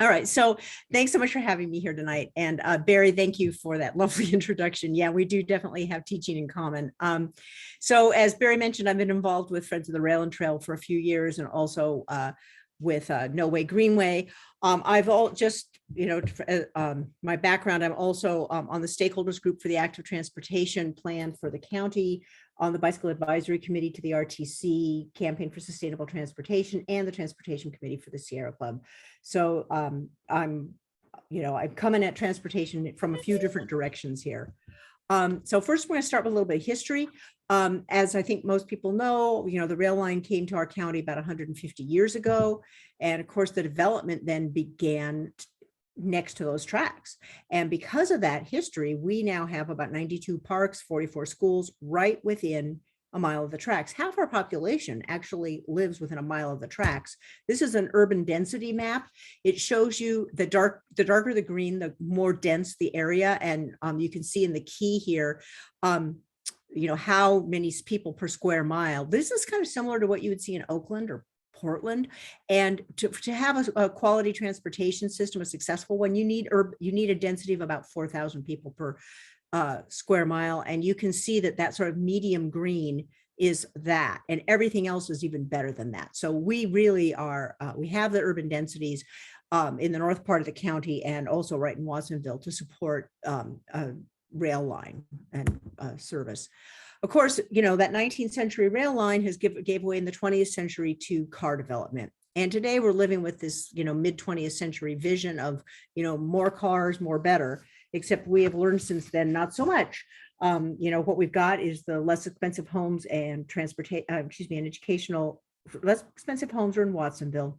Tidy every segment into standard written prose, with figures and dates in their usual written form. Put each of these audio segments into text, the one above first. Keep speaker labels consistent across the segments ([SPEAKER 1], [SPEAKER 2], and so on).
[SPEAKER 1] All right. So thanks so much for having me here tonight. And Barry, thank you for that lovely introduction. Yeah, we do definitely have teaching in common. So as Barry mentioned, I've been involved with Friends of the Rail and Trail for a few years, and also with No Way Greenway. I've all just, my background, I'm also on the stakeholders group for the active transportation plan for the county, on the bicycle advisory committee to the RTC campaign for sustainable transportation, and the transportation committee for the Sierra Club. So I'm coming at transportation from a few different directions here. So first, we're going to start with a little bit of history. As I think most people know, the rail line came to our county about 150 years ago. And of course, the development then began next to those tracks. And because of that history, we now have about 92 parks, 44 schools right within a mile of the tracks. Half our population actually lives within a mile of the tracks. This is an urban density map. It shows you the darker the green, the more dense the area. And you can see in the key here, how many people per square mile. This is kind of similar to what you would see in Oakland or Portland. And to have a quality transportation system, a successful one, you need a density of about 4,000 people per square mile. And you can see that sort of medium green is that, and everything else is even better than that. So we really are, we have the urban densities in the north part of the county, and also right in Watsonville, to support a rail line and service. Of course, that 19th century rail line gave way in the 20th century to car development. And today we're living with this, mid 20th century vision of, more cars, more better, except we have learned since then, not so much. What we've got is the less expensive homes and less expensive homes are in Watsonville.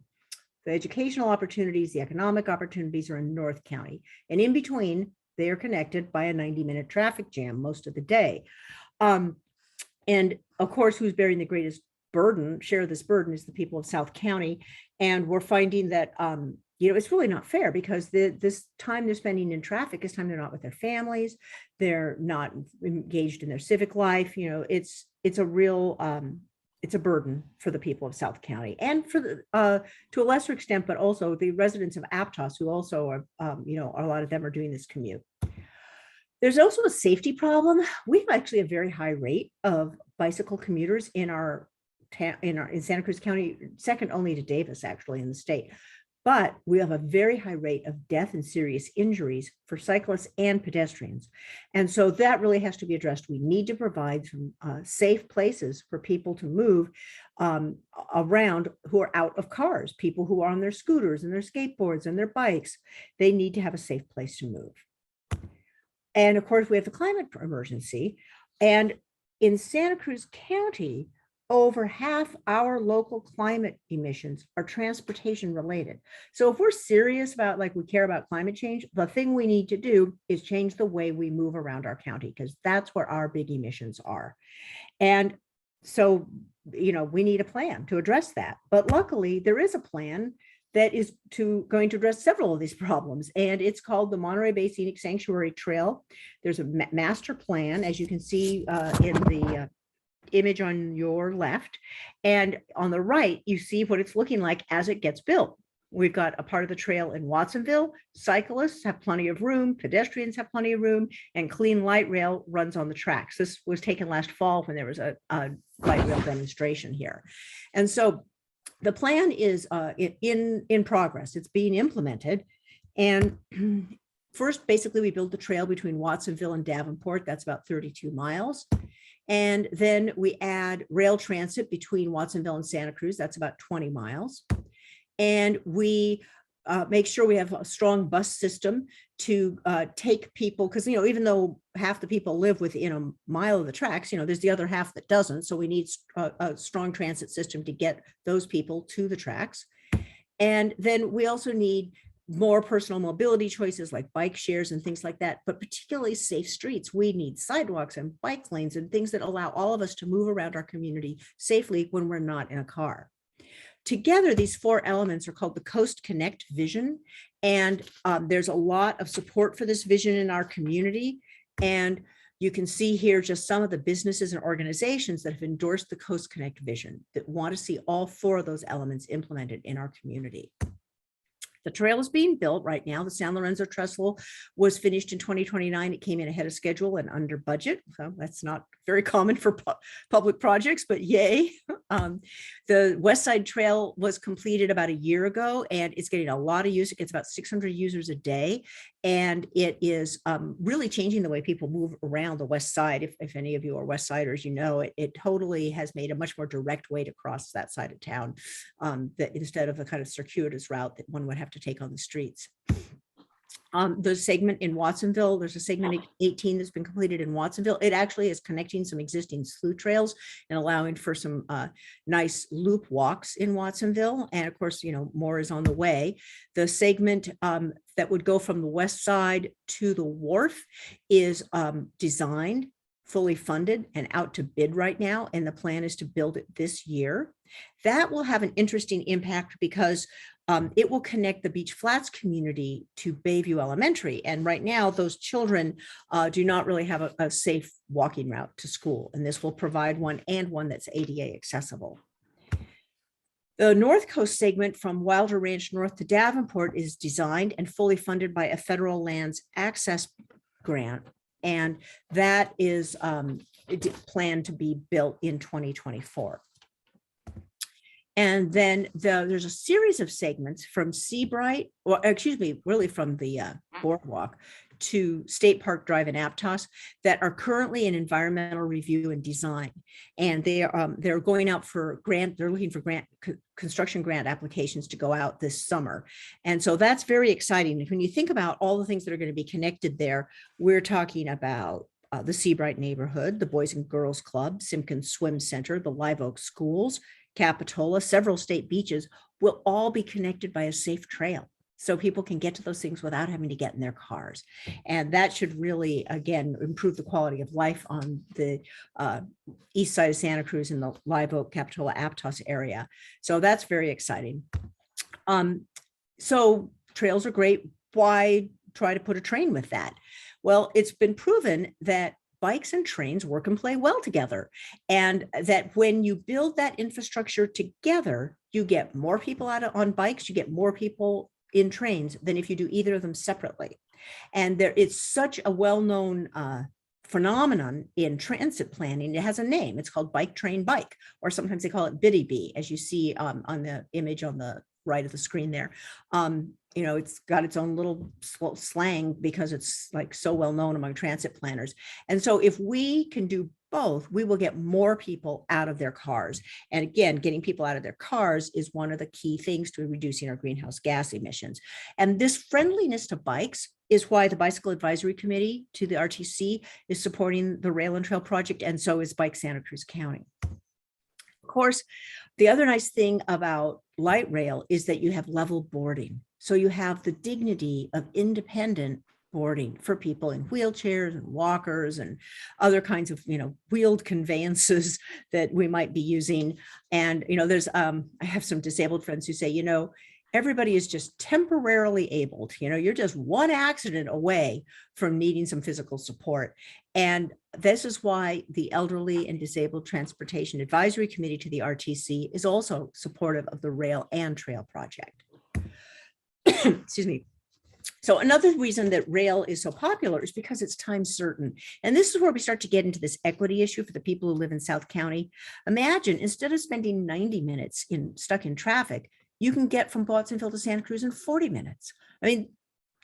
[SPEAKER 1] The educational opportunities, the economic opportunities are in North County. And in between, they are connected by a 90-minute traffic jam most of the day. And of course, who's bearing the greatest share of this burden is the people of South County. And we're finding that, it's really not fair, because this time they're spending in traffic is time they're not with their families. They're not engaged in their civic life. It's a real, it's a burden for the people of South County, and for to a lesser extent, but also the residents of Aptos, who also are, a lot of them are doing this commute. There's also a safety problem. We have actually a very high rate of bicycle commuters in Santa Cruz County, second only to Davis, actually, in the state. But we have a very high rate of death and serious injuries for cyclists and pedestrians. And so that really has to be addressed. We need to provide some safe places for people to move around who are out of cars, people who are on their scooters and their skateboards and their bikes. They need to have a safe place to move. And of course, we have the climate emergency. And in Santa Cruz County, over half our local climate emissions are transportation related. So if we're serious about, we care about climate change, the thing we need to do is change the way we move around our county, because that's where our big emissions are. And so, we need a plan to address that. But luckily, there is a plan that is going to address several of these problems. And it's called the Monterey Bay Scenic Sanctuary Trail. There's a master plan, as you can see in the image on your left. And on the right, you see what it's looking like as it gets built. We've got a part of the trail in Watsonville. Cyclists have plenty of room, pedestrians have plenty of room, and clean light rail runs on the tracks. This was taken last fall when there was a light rail demonstration here. And so the plan is in progress. It's being implemented. And first, basically, we build the trail between Watsonville and Davenport. That's about 32 miles. And then we add rail transit between Watsonville and Santa Cruz. That's about 20 miles. And we make sure we have a strong bus system to take people, because, even though half the people live within a mile of the tracks, there's the other half that doesn't. So we need a strong transit system to get those people to the tracks. And then we also need more personal mobility choices like bike shares and things like that, but particularly safe streets. We need sidewalks and bike lanes and things that allow all of us to move around our community safely when we're not in a car. Together, these four elements are called the Coast Connect vision. And there's a lot of support for this vision in our community. And you can see here just some of the businesses and organizations that have endorsed the Coast Connect vision, that want to see all four of those elements implemented in our community. The trail is being built right now. The San Lorenzo Trestle was finished in 2029. It came in ahead of schedule and under budget. So that's not very common for public projects, but yay. The West Side Trail was completed about a year ago, and it's getting a lot of use. It gets about 600 users a day, and it is really changing the way people move around the West Side. If any of you are West Siders, you know it totally has made a much more direct way to cross that side of town, that instead of a kind of circuitous route that one would have to take on the streets. The segment in Watsonville, there's a segment 18 that's been completed in Watsonville. It actually is connecting some existing slough trails and allowing for some nice loop walks in Watsonville. And of course, more is on the way. The segment that would go from the west side to the wharf is designed, fully funded, and out to bid right now. And the plan is to build it this year. That will have an interesting impact because it will connect the Beach Flats community to Bayview Elementary. And right now, those children do not really have a safe walking route to school. And this will provide one, and one that's ADA accessible. The North Coast segment from Wilder Ranch north to Davenport is designed and fully funded by a federal lands access grant. And that is planned to be built in 2024. And then there's a series of segments from Seabright, or excuse me, really from the boardwalk to State Park Drive in Aptos that are currently in environmental review and design. And they're going out for grant, they're looking for construction grant applications to go out this summer. And so that's very exciting. When you think about all the things that are going to be connected there, we're talking about the Seabright neighborhood, the Boys and Girls Club, Simpkins Swim Center, the Live Oak Schools, Capitola, several state beaches will all be connected by a safe trail. So people can get to those things without having to get in their cars. And that should really, again, improve the quality of life on the east side of Santa Cruz in the Live Oak, Capitola, Aptos area. So that's very exciting. So trails are great. Why try to put a train with that? Well, it's been proven that bikes and trains work and play well together. And that when you build that infrastructure together, you get more people out on bikes, you get more people in trains than if you do either of them separately. And it's such a well-known phenomenon in transit planning. It has a name. It's called bike, train, bike, or sometimes they call it biddy bee, as you see on the image on the right of the screen there. It's got its own little slang because it's like so well known among transit planners. And so if we can do both, we will get more people out of their cars. And again, getting people out of their cars is one of the key things to reducing our greenhouse gas emissions. And this friendliness to bikes is why the Bicycle Advisory Committee to the RTC is supporting the Rail and Trail project, and so is Bike Santa Cruz County. Of course, the other nice thing about light rail is that you have level boarding. So you have the dignity of independent boarding for people in wheelchairs and walkers and other kinds of, wheeled conveyances that we might be using. And, there's, I have some disabled friends who say, everybody is just temporarily abled. You're just one accident away from needing some physical support. And this is why the Elderly and Disabled Transportation Advisory Committee to the RTC is also supportive of the Rail and Trail project. Excuse me. So another reason that rail is so popular is because it's time certain. And this is where we start to get into this equity issue for the people who live in South County. Imagine instead of spending 90 minutes stuck in traffic, you can get from Watsonville to Santa Cruz in 40 minutes. I mean,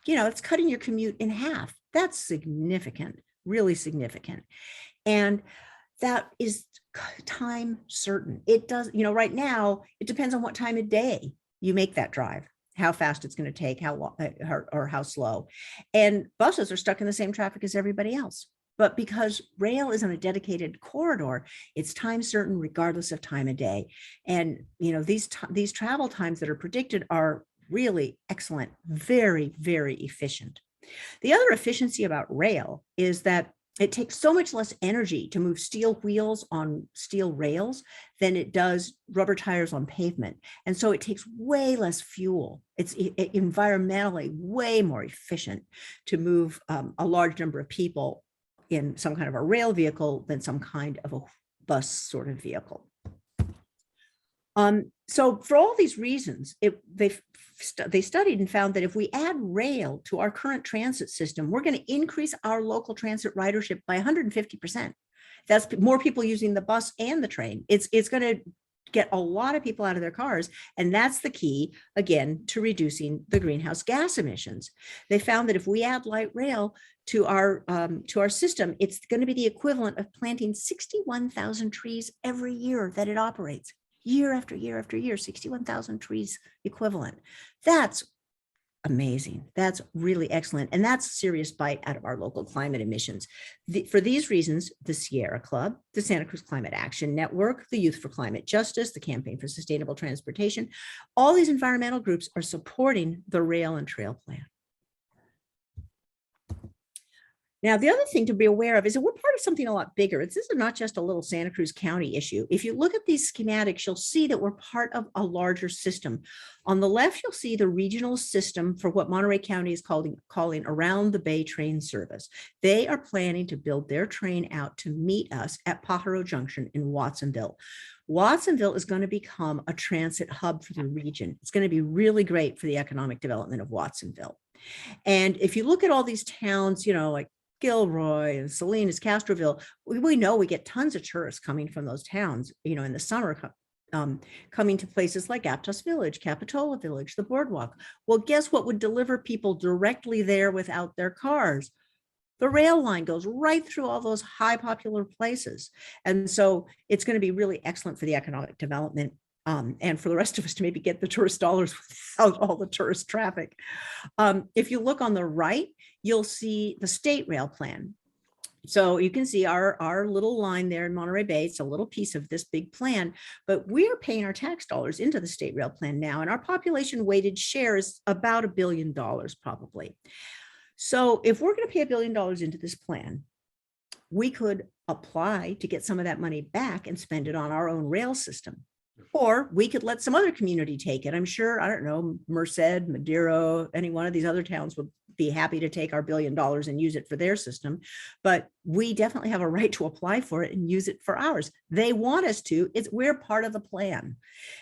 [SPEAKER 1] it's cutting your commute in half. That's significant, really significant. And that is time certain. It does, right now, it depends on what time of day you make that drive, how fast it's going to take, how long or how slow. And buses are stuck in the same traffic as everybody else. But because rail is on a dedicated corridor, it's time certain regardless of time of day. And, these travel times that are predicted are really excellent, very, very efficient. The other efficiency about rail is that it takes so much less energy to move steel wheels on steel rails than it does rubber tires on pavement. And so it takes way less fuel. It's environmentally way more efficient to move a large number of people in some kind of a rail vehicle than some kind of a bus sort of vehicle. So for all these reasons, they studied and found that if we add rail to our current transit system, we're going to increase our local transit ridership by 150%. That's more people using the bus and the train. It's going to get a lot of people out of their cars. And that's the key, again, to reducing the greenhouse gas emissions. They found that if we add light rail to our system, it's going to be the equivalent of planting 61,000 trees every year that it operates. Year after year after year, 61,000 trees equivalent. That's amazing. That's really excellent. And that's a serious bite out of our local climate emissions. For these reasons, the Sierra Club, the Santa Cruz Climate Action Network, the Youth for Climate Justice, the Campaign for Sustainable Transportation, all these environmental groups are supporting the rail and trail plan. Now, the other thing to be aware of is that we're part of something a lot bigger. This is not just a little Santa Cruz County issue. If you look at these schematics, you'll see that we're part of a larger system. On the left, you'll see the regional system for what Monterey County is calling Around the Bay Train Service. They are planning to build their train out to meet us at Pajaro Junction in Watsonville. Watsonville is going to become a transit hub for the region. It's going to be really great for the economic development of Watsonville. And if you look at all these towns, like Gilroy and Salinas, Castroville, we know we get tons of tourists coming from those towns, in the summer, coming to places like Aptos Village, Capitola Village, the Boardwalk. Well, guess what would deliver people directly there without their cars? The rail line goes right through all those high popular places. And so it's going to be really excellent for the economic development and for the rest of us to maybe get the tourist dollars without all the tourist traffic. If you look on the right, you'll see the state rail plan. So you can see our little line there in Monterey Bay. It's a little piece of this big plan, but we're paying our tax dollars into the state rail plan now, and our population weighted share is about $1 billion probably. So if we're going to pay $1 billion into this plan, we could apply to get some of that money back and spend it on our own rail system. Or we could let some other community take it. I'm sure, I don't know, Merced, Madero, any one of these other towns would be happy to take our $1 billion and use it for their system. But we definitely have a right to apply for it and use it for ours. They want us to. We're part of the plan.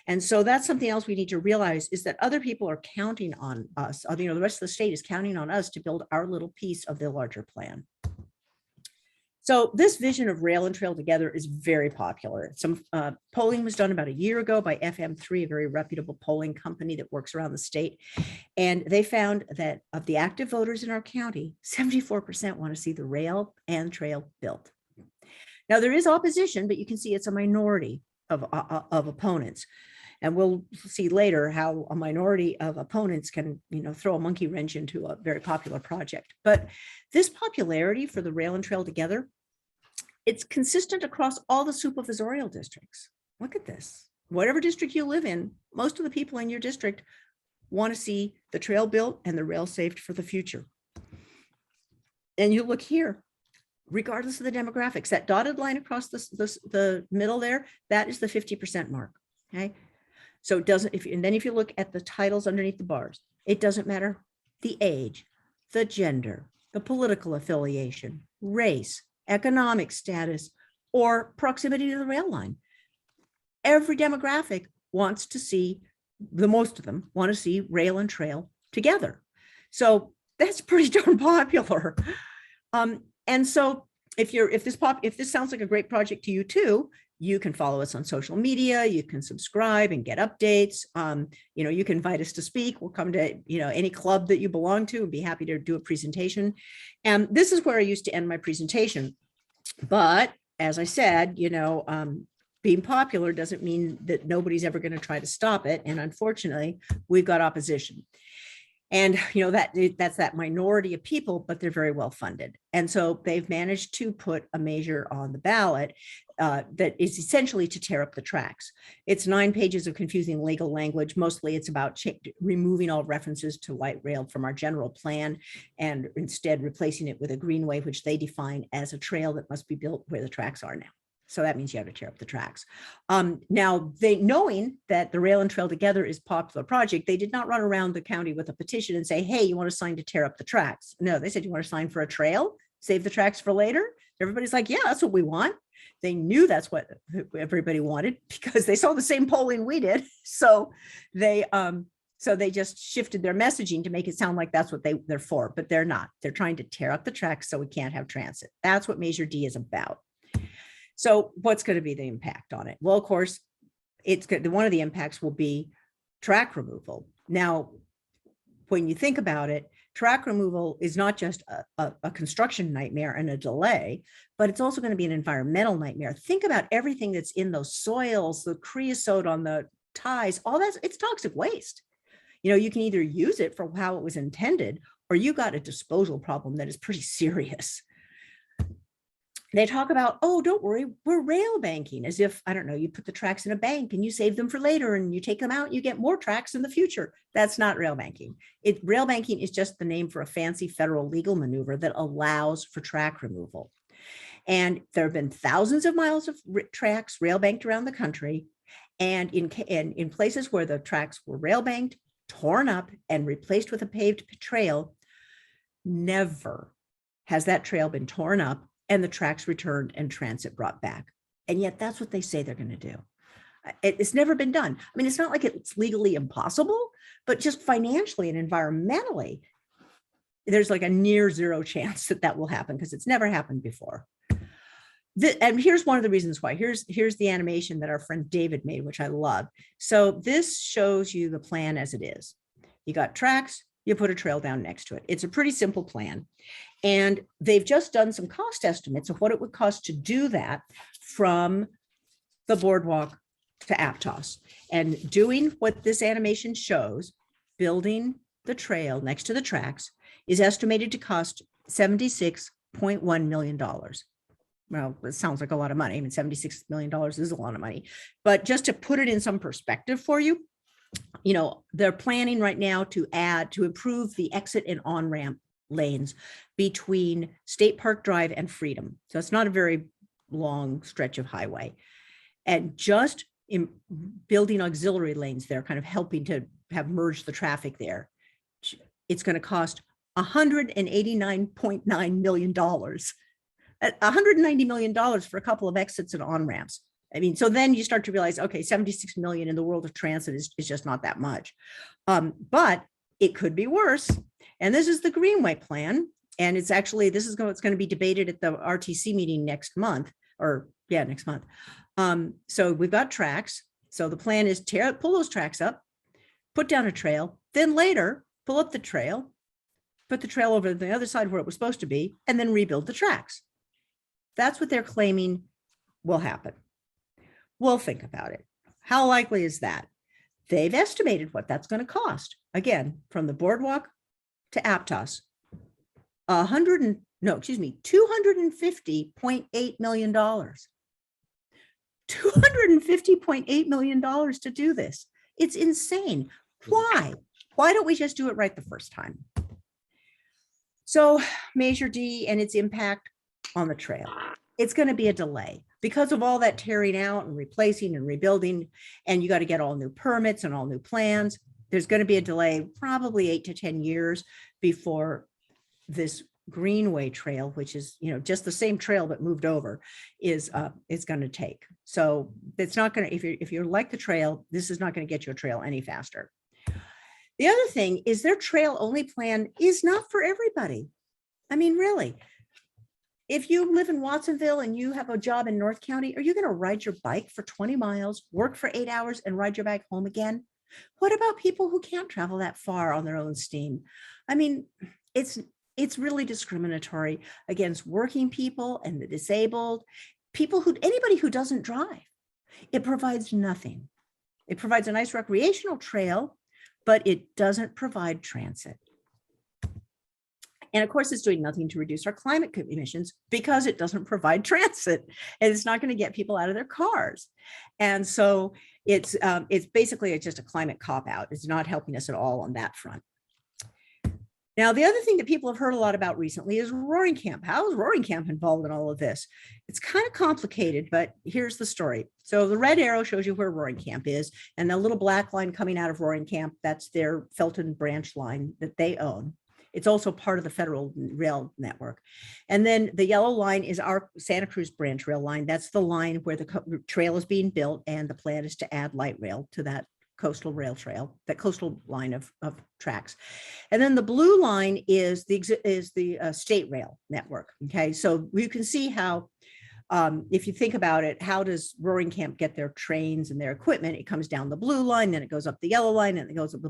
[SPEAKER 1] And so that's something else we need to realize, is that other people are counting on us. The rest of the state is counting on us to build our little piece of the larger plan. So this vision of rail and trail together is very popular. Some polling was done about a year ago by FM3, a very reputable polling company that works around the state. And they found that of the active voters in our county, 74% want to see the rail and trail built. Now there is opposition, but you can see it's a minority of opponents. And we'll see later how a minority of opponents can, throw a monkey wrench into a very popular project. But this popularity for the rail and trail together, it's consistent across all the supervisorial districts. Look at this. Whatever district you live in, most of the people in your district want to see the trail built and the rail saved for the future. And you look here, regardless of the demographics, that dotted line across the middle there, that is the 50% mark. Okay. So it doesn't, if you look at the titles underneath the bars, it doesn't matter the age, the gender, the political affiliation, race, economic status, or proximity to the rail line. Every demographic wants to see, most of them want to see rail and trail together. So that's pretty darn popular. And so if this sounds like a great project to you too, you can follow us on social media, you can subscribe and get updates. You can invite us to speak. We'll come to, any club that you belong to and be happy to do a presentation. And this is where I used to end my presentation. But as I said, being popular doesn't mean that nobody's ever going to try to stop it. And unfortunately, we've got opposition. And, that's that minority of people, but they're very well funded. And so they've managed to put a measure on the ballot that is essentially to tear up the tracks. It's 9 pages of confusing legal language. Mostly it's about removing all references to light rail from our general plan and instead replacing it with a greenway, which they define as a trail that must be built where the tracks are now. So that means you have to tear up the tracks. Now, knowing that the rail and trail together is a popular project, they did not run around the county with a petition and say, hey, you want to sign to tear up the tracks? No, they said, you want to sign for a trail, save the tracks for later? Everybody's like, yeah, that's what we want. They knew that's what everybody wanted because they saw the same polling we did. So they just shifted their messaging to make it sound like that's what they're for, but they're not. They're trying to tear up the tracks so we can't have transit. That's what Measure D is about. So what's going to be the impact on it? Well, of course, one of the impacts will be track removal. Now, when you think about it, track removal is not just a construction nightmare and a delay, but it's also going to be an environmental nightmare. Think about everything that's in those soils, the creosote on the ties, all that, it's toxic waste. You can either use it for how it was intended, or you got a disposal problem that is pretty serious. They talk about, oh, don't worry, we're rail banking, as if, I don't know, you put the tracks in a bank and you save them for later and you take them out, you get more tracks in the future. That's not rail banking. Rail banking is just the name for a fancy federal legal maneuver that allows for track removal. And there have been thousands of miles of tracks rail banked around the country. And in places where the tracks were rail banked, torn up, and replaced with a paved trail, never has that trail been torn up and the tracks returned and transit brought back. And yet that's what they say they're going to do. It's never been done. I mean, it's not like it's legally impossible, but just financially and environmentally, there's like a near zero chance that will happen because it's never happened before. And here's one of the reasons why. Here's the animation that our friend David made, which I love. So this shows you the plan as it is. You got tracks, you put a trail down next to it. It's a pretty simple plan. And they've just done some cost estimates of what it would cost to do that from the boardwalk to Aptos. And doing what this animation shows, building the trail next to the tracks, is estimated to cost $76.1 million. Well, it sounds like a lot of money. I mean, $76 million is a lot of money. But just to put it in some perspective for you, they're planning right now to improve the exit and on-ramp lanes between State Park Drive and Freedom. So it's not a very long stretch of highway. And just in building auxiliary lanes there, kind of helping to have merged the traffic there, it's going to cost $189.9 million. $190 million for a couple of exits and on-ramps. I mean, so then you start to realize, okay, 76 million in the world of transit is just not that much. But it could be worse. And this is the Greenway plan. And it's actually, it's going to be debated at the RTC meeting next month, next month. So we've got tracks. So the plan is pull those tracks up, put down a trail, then later pull up the trail, put the trail over the other side where it was supposed to be, and then rebuild the tracks. That's what they're claiming will happen. We'll think about it. How likely is that? They've estimated what that's going to cost. Again, from the boardwalk to Aptos, $250.8 million. $250.8 million to do this. It's insane. Why? Why don't we just do it right the first time? So Measure D and its impact on the trail. It's going to be a delay because of all that tearing out and replacing and rebuilding, and you got to get all new permits and all new plans. There's going to be a delay, probably 8 to 10 years before this Greenway trail, which is, just the same trail but moved over, is going to take. So it's not going to, if you're like the trail, this is not going to get you a trail any faster. The other thing is their trail only plan is not for everybody. I mean, really, if you live in Watsonville and you have a job in North County, are you going to ride your bike for 20 miles, work for 8 hours, and ride your bike home again? What about people who can't travel that far on their own steam? I mean, it's really discriminatory against working people and the disabled, anybody who doesn't drive. It provides nothing. It provides a nice recreational trail, but it doesn't provide transit. And of course, it's doing nothing to reduce our climate emissions because it doesn't provide transit, and it's not going to get people out of their cars. And so it's basically just a climate cop-out. It's not helping us at all on that front. Now, the other thing that people have heard a lot about recently is Roaring Camp. How is Roaring Camp involved in all of this? It's kind of complicated, but here's the story. So the red arrow shows you where Roaring Camp is, and the little black line coming out of Roaring Camp, that's their Felton branch line that they own. It's also part of the federal rail network. And then the yellow line is our Santa Cruz branch rail line. That's the line where the trail is being built, and the plan is to add light rail to that coastal rail trail, that coastal line of tracks. And then the blue line is the state rail network. Okay, so you can see how, if you think about it, how does Roaring Camp get their trains and their equipment? It comes down the blue line, then it goes up the yellow line, and it goes up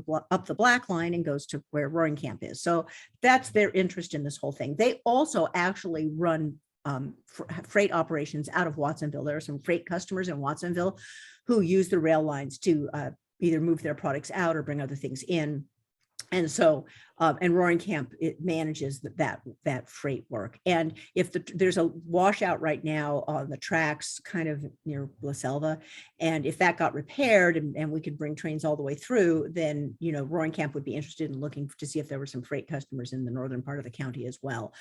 [SPEAKER 1] the black line and goes to where Roaring Camp is. So that's their interest in this whole thing. They also actually run freight operations out of Watsonville. There are some freight customers in Watsonville who use the rail lines to either move their products out or bring other things in. And so, and Roaring Camp, it manages that freight work. And if there's a washout right now on the tracks kind of near La Selva, and if that got repaired and we could bring trains all the way through, then, you know, Roaring Camp would be interested in looking to see if there were some freight customers in the northern part of the county as well.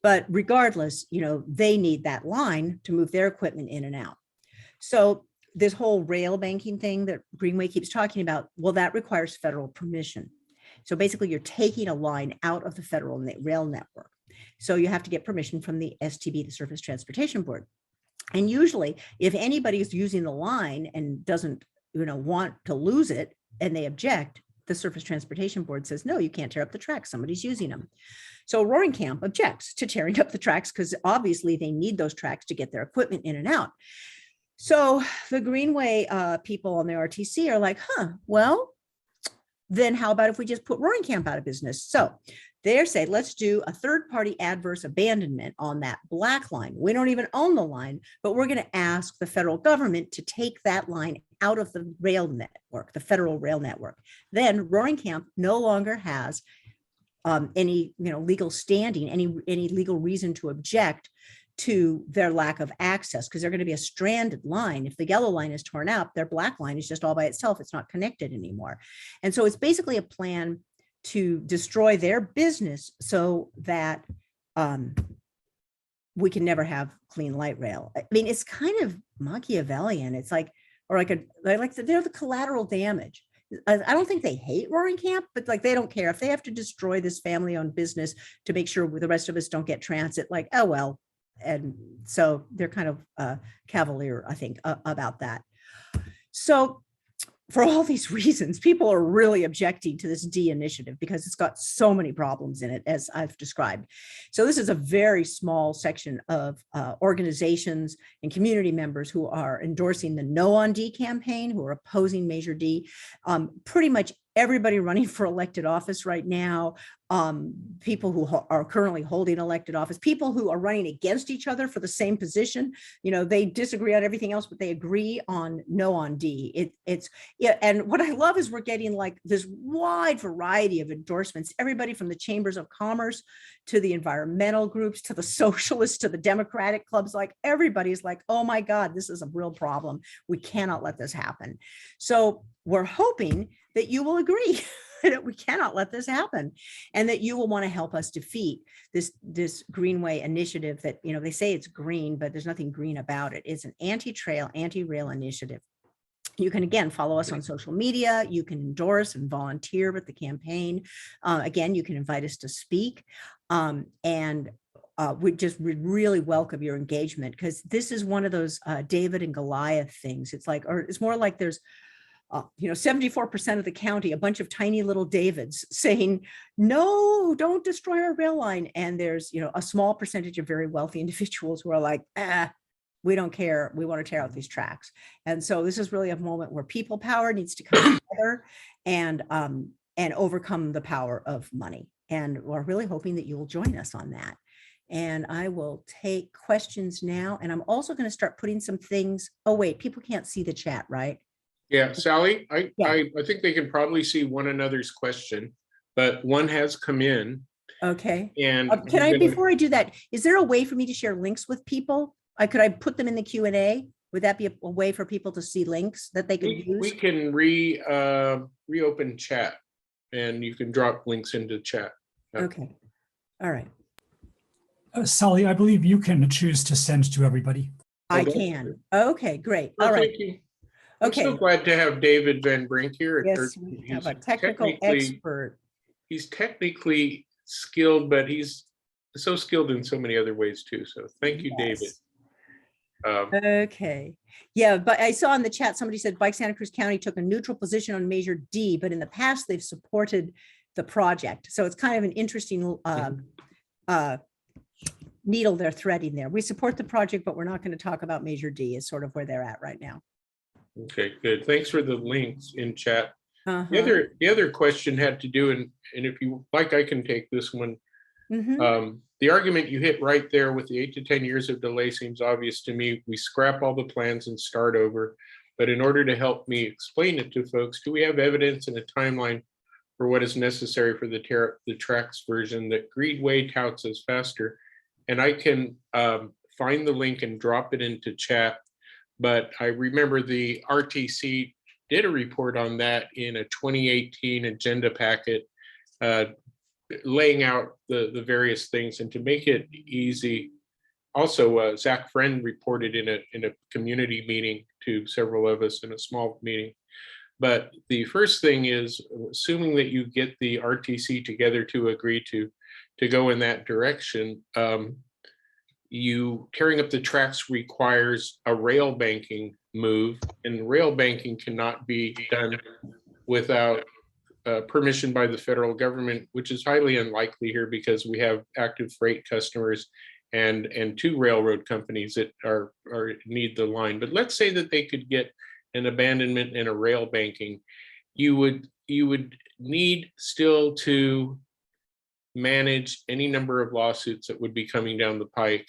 [SPEAKER 1] But regardless, you know, they need that line to move their equipment in and out. So this whole rail banking thing that Greenway keeps talking about, well, that requires federal permission. So basically you're taking a line out of the federal rail network. So you have to get permission from the STB, the Surface Transportation Board. And usually if anybody is using the line and doesn't, you know, want to lose it and they object, the Surface Transportation Board says, no, you can't tear up the tracks. Somebody's using them. So Roaring Camp objects to tearing up the tracks because obviously they need those tracks to get their equipment in and out. So the Greenway people on the RTC are like, well, then how about if we just put Roaring Camp out of business? So they're saying, let's do a third-party adverse abandonment on that black line. We don't even own the line, but we're going to ask the federal government to take that line out of the rail network, the federal rail network. Then Roaring Camp no longer has any, you know, legal standing, any legal reason to object to their lack of access, because they're going to be a stranded line. If the yellow line is torn up, their black line is just all by itself. It's not connected anymore. And so it's basically a plan to destroy their business so that we can never have clean light rail. I mean, it's kind of Machiavellian. It's like, or like they're the collateral damage. I don't think they hate Roaring Camp, but like they don't care if they have to destroy this family-owned business to make sure the rest of us don't get transit. Like, oh well. And so they're kind of cavalier, I think, about that. So for all these reasons, people are really objecting to this D initiative because it's got so many problems in it, as I've described. So this is a very small section of organizations and community members who are endorsing the No on D campaign, who are opposing Measure D. Pretty much everybody running for elected office right now, people who are currently holding elected office, people who are running against each other for the same position. You know, they disagree on everything else, but they agree on No on D. Yeah, and what I love is we're getting like this wide variety of endorsements, everybody from the chambers of commerce to the environmental groups, to the socialists, to the Democratic clubs. Like everybody's like, oh my God, this is a real problem. We cannot let this happen. So we're hoping that you will agree that we cannot let this happen, and that you will want to help us defeat this Greenway initiative that, you know, they say it's green, but there's nothing green about it. It's an anti-trail, anti-rail initiative. You can, again, follow us on social media. You can endorse and volunteer with the campaign. Again, you can invite us to speak. And we just really welcome your engagement, because this is one of those David and Goliath things. It's like, or it's more like there's 74% of the county, a bunch of tiny little Davids saying, no, don't destroy our rail line. And there's, you know, a small percentage of very wealthy individuals who are like, we don't care. We want to tear out these tracks. And so this is really a moment where people power needs to come together and overcome the power of money. And we're really hoping that you will join us on that. And I will take questions now. And I'm also going to start putting some things. Oh, wait, people can't see the chat, right?
[SPEAKER 2] Yeah, Sally, I
[SPEAKER 3] think they can probably see one another's question, but one has come in.
[SPEAKER 1] Okay.
[SPEAKER 3] And
[SPEAKER 1] can I, before I do that, is there a way for me to share links with people? Could I put them in the Q&A? Would that be a way for people to see links that they could use?
[SPEAKER 3] We can reopen chat, and you can drop links into chat. Yep.
[SPEAKER 1] Okay. All right.
[SPEAKER 4] Sally, I believe you can choose to send to everybody.
[SPEAKER 1] I can. Okay, great. All right.
[SPEAKER 3] Thank you. I'm
[SPEAKER 1] Okay.
[SPEAKER 3] so glad to have David Van Brink here.
[SPEAKER 1] Yes, we have a technical expert.
[SPEAKER 3] He's technically skilled, but he's so skilled in so many other ways too. So thank you, David.
[SPEAKER 1] Yes. Okay. Yeah, but I saw in the chat, somebody said Bike Santa Cruz County took a neutral position on Measure D, but in the past they've supported the project. So it's kind of an interesting needle they're threading there. We support the project, but we're not going to talk about Measure D is sort of where they're at right now.
[SPEAKER 3] Okay, good. Thanks for the links in chat.
[SPEAKER 1] Uh-huh.
[SPEAKER 3] The other question had to do, and if you like, I can take this one.
[SPEAKER 1] Mhm.
[SPEAKER 3] The argument you hit right there with the 8 to 10 years of delay seems obvious to me. We scrap all the plans and start over. But in order to help me explain it to folks, do we have evidence and a timeline for what is necessary for the tracks version that Greenway touts as faster? And I can find the link and drop it into chat. But I remember the RTC did a report on that in a 2018 agenda packet, laying out the various things. And to make it easy, also Zach Friend reported in a community meeting to several of us in a small meeting. But the first thing is, assuming that you get the RTC together to agree to go in that direction, you tearing up the tracks requires a rail banking move, and rail banking cannot be done without permission by the federal government, which is highly unlikely here because we have active freight customers and 2 railroad companies that are need the line. But let's say that they could get an abandonment and a rail banking, you would need still to manage any number of lawsuits that would be coming down the pike.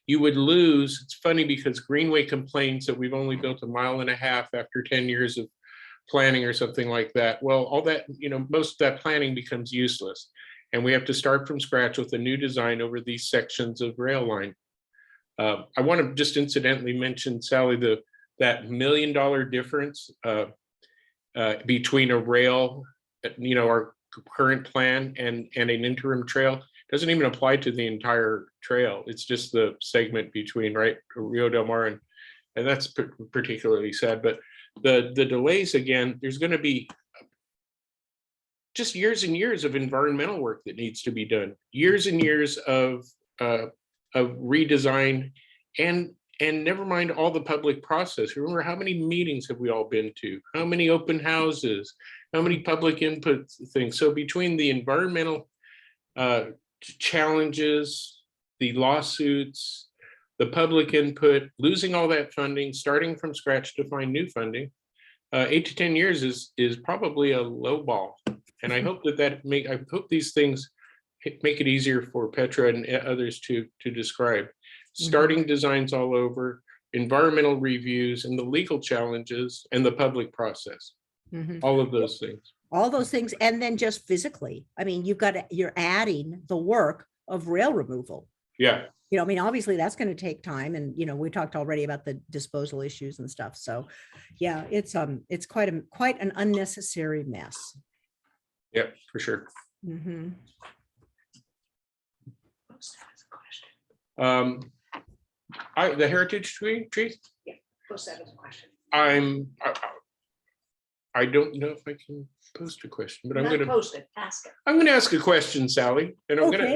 [SPEAKER 3] You would lose. It's funny because Greenway complains that we've only built 1.5 miles after 10 years of planning or something like that. Well, all that, most of that planning becomes useless. And we have to start from scratch with a new design over these sections of rail line. I want to just incidentally mention, Sally, that $1 million difference between a rail, our current plan and an interim trail doesn't even apply to the entire trail. It's just the segment between Rio Del Mar and that's particularly sad. But the delays, again, there's going to be just years and years of environmental work that needs to be done, years and years of redesign, and never mind all the public process. Remember, how many meetings have we all been to? How many open houses? How many public input things? So between the environmental challenges, the lawsuits, the public input, losing all that funding, starting from scratch to find new funding, 8 to 10 years is probably a low ball. And I hope I hope these things make it easier for Petra and others to describe. Starting designs all over, environmental reviews, and the legal challenges, and the public process. All of those things.
[SPEAKER 1] All those things, and then just physically. I mean, you're adding the work of rail removal.
[SPEAKER 3] Yeah.
[SPEAKER 1] Obviously that's going to take time, and we talked already about the disposal issues and stuff. So, yeah, it's quite an unnecessary mess.
[SPEAKER 3] Yeah, for sure.
[SPEAKER 1] Mm-hmm.
[SPEAKER 3] The heritage tree.
[SPEAKER 5] Yeah, post that as a question.
[SPEAKER 3] I don't know if I can post a question, but I'm going to
[SPEAKER 5] post it. Ask it.
[SPEAKER 3] I'm going to ask a question, Sally, and I'm
[SPEAKER 1] Okay.
[SPEAKER 3] going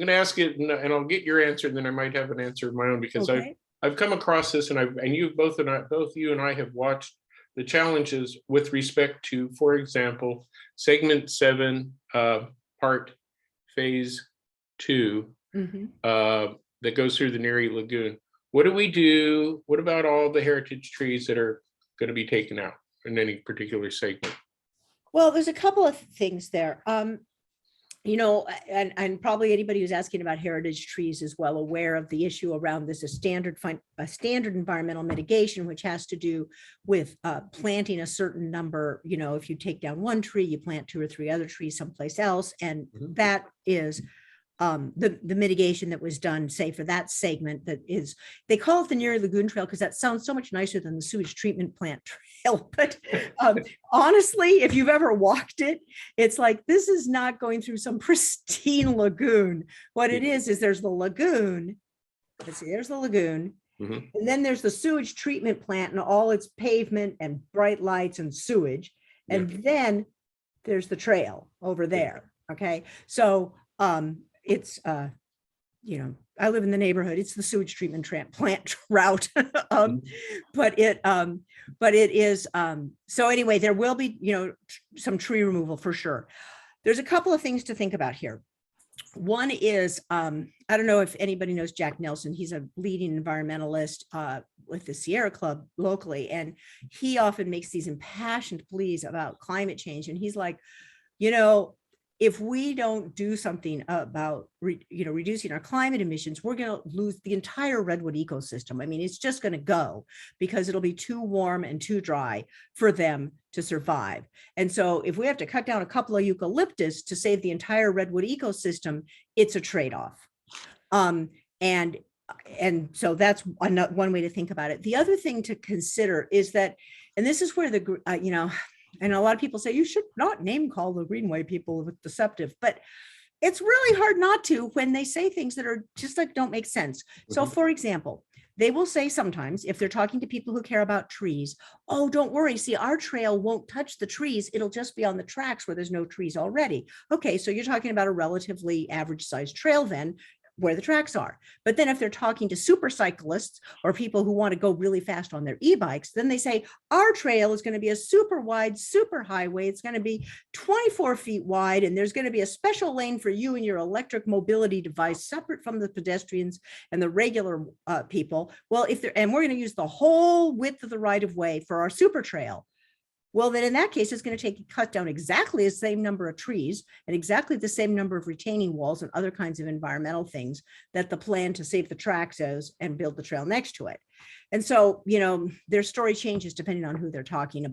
[SPEAKER 3] to ask it, and I'll get your answer, and then I might have an answer of my own because
[SPEAKER 1] Okay.
[SPEAKER 3] I've come across this, and you both you and I have watched the challenges with respect to, for example, segment 7, part phase 2, that goes through the Neary Lagoon. What do we do? What about all the heritage trees that are going to be taken out in any particular segment?
[SPEAKER 1] Well, there's a couple of things there. And probably anybody who's asking about heritage trees is well aware of the issue around this, a standard environmental mitigation, which has to do with planting a certain number. If you take down one tree, you plant 2 or 3 other trees someplace else. And that is the mitigation that was done, say, for that segment. That is, they call it the Neary Lagoon Trail because that sounds so much nicer than the sewage treatment plant trail. But honestly, if you've ever walked it, it's like, this is not going through some pristine lagoon. What it is there's the lagoon. Let's see, there's the lagoon. And then there's the sewage treatment plant and all its pavement and bright lights and sewage. And then there's the trail over there. Okay, so it's I live in the neighborhood. It's the sewage treatment plant route. But it is so anyway, there will be, some tree removal for sure. There's a couple of things to think about here. One is, I don't know if anybody knows Jack Nelson. He's a leading environmentalist with the Sierra Club locally, and he often makes these impassioned pleas about climate change. And he's like, if we don't do something about, reducing our climate emissions, we're going to lose the entire redwood ecosystem. I mean, it's just going to go because it'll be too warm and too dry for them to survive. And so if we have to cut down a couple of eucalyptus to save the entire redwood ecosystem, it's a trade-off. And so that's one way to think about it. The other thing to consider is that, and this is where and a lot of people say you should not name call the Greenway people with Deceptive, but it's really hard not to when they say things that are just like don't make sense. So for example, they will say sometimes if they're talking to people who care about trees, oh, don't worry, see, our trail won't touch the trees. It'll just be on the tracks where there's no trees already. Okay, so you're talking about a relatively average sized trail then, where the tracks are. But then if they're talking to super cyclists or people who want to go really fast on their e-bikes, then they say, our trail is going to be a super wide, super highway. It's going to be 24 feet wide. And there's going to be a special lane for you and your electric mobility device separate from the pedestrians and the regular people. Well, and we're going to use the whole width of the right of way for our super trail. Well, then in that case, it's going to cut down exactly the same number of trees and exactly the same number of retaining walls and other kinds of environmental things that the plan to save the tracks is and build the trail next to it. And so, their story changes depending on who they're talking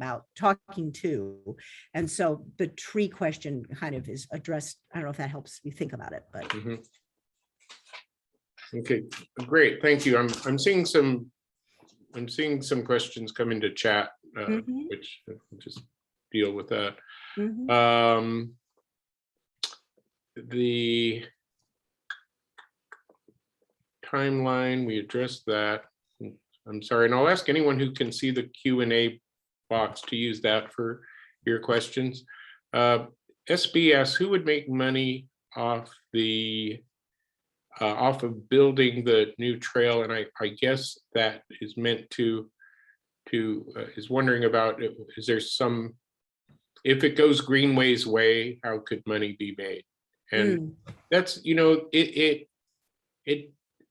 [SPEAKER 1] to. And so the tree question kind of is addressed. I don't know if that helps you think about it, but.
[SPEAKER 3] Okay, great. Thank you. I'm seeing some questions come into chat, which I'll just deal with that. The timeline, we addressed that. I'm sorry, and I'll ask anyone who can see the Q&A box to use that for your questions. SBS, who would make money off of building the new trail? And I guess that is meant to is wondering about, is there some, if it goes Greenway's way, how could money be made? And that's,